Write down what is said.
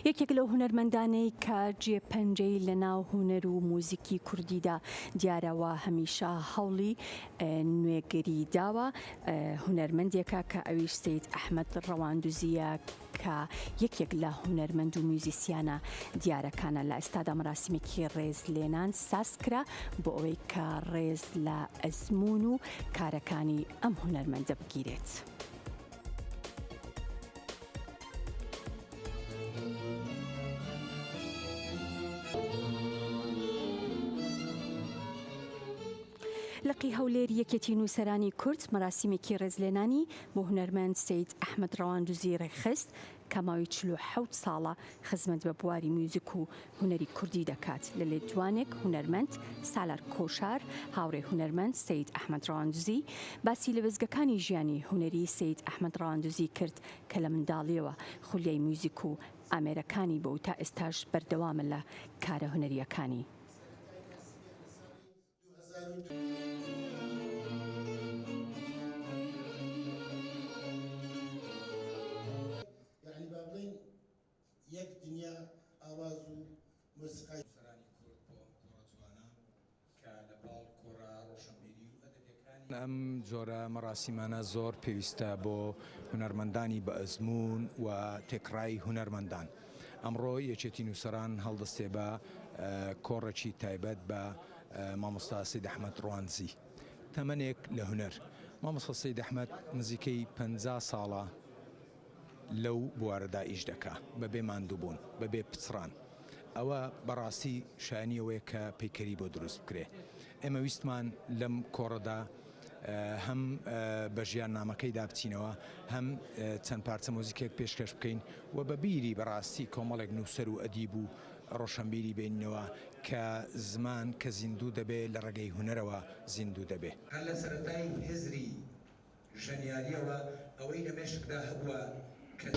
یەکێک لەو هونەرمەندانەی کە جێپەنجەی لە ناو هونەر و موزیکی کوردیدا دیارەوە هەمیشە هەوڵی نوێگەری داوە، هونەرمەندێکە کە ئەویش سەید ئەحمەد ڕەواندوزیە کە یەکێک لە هونەرمەند و میوزیسیانە دیارەکانە. لە ئێستادا مەراسیمێکی ڕێز لێنان ساسکرا بۆ ئەوەی کە ڕێز لە ئەزمون و کارەکانی ئەم هونەرمەندە بگیرێت. لقی هەولێر یەکێتی نووسەرانی کورد مەراسیمێکی ڕێزلێنانی بۆ هونەرمەند سەید ئەحمەد ڕەواندوزی ڕێخست کە ماوەی 47 ساڵە خزمەت بە بواری میوزیک و هونەری کوردی دەکات. لە لێدوانێک هونەرمەند سالار کۆشار هاوڕێ هونەرمەند سەید ئەحمەد ڕەواندوزی باسی لە وێزگەکانی ژیانی هونەری سەید ئەحمەد ڕەواندوزی کرد کە لە منداڵیەوە خولیای میوزیک و ئامێرەکانی بۆ تا ئێستاش بەردەوامە لە کارە هونەریەکانی. یعنی با بڵین یەک دنیا ئاواز و موسیقای سەرانی کورد بۆ کۆڕە جوانە کە لە باڵ کۆڕە ڕۆشنبیری و ئەدەبیەکانی ئەم جۆرە مەراسیمانە زۆر پێویستە بۆ هونەرمەندانی بە ئەزمون و تێکڕای هونەرمەندان. ئەمڕۆ یەکێتی نووسەران هەڵدەستێ بە کۆڕێکی تایبەت بە مامۆستا سەید ئەحمەد ڕەواندوزی. تەمەنێک لە هونەر مامۆستا سەید ئەحمەد نزیکەی 50 ساڵە لەو بوارەدا ئیش دەکا بەبێ ماندووبوون بەبێ پچڕان. ئەوە بەڕاستی شایەنیەوەیە کە پەیکەری بۆ دروست بکرێ. ئێمە ویستمان لەم کۆڕەدا هەم بە ژیان نامەکەیدا بچینەوە، هەم چەند پارچە مۆزیکێک پێشکەش بکەین و بە بیری بەڕاستی کۆمەڵێک نووسەر و ئەدیب و ڕۆشنبیری بینەوە کە زمان کە زیندوو دەبێ لە ڕێگەی هونەرەوە زیندوو دەبێ. هەر لە سەرەتای هێزری ژەنیاریەوە ئەوەی لە مێشکدا هەبووە کە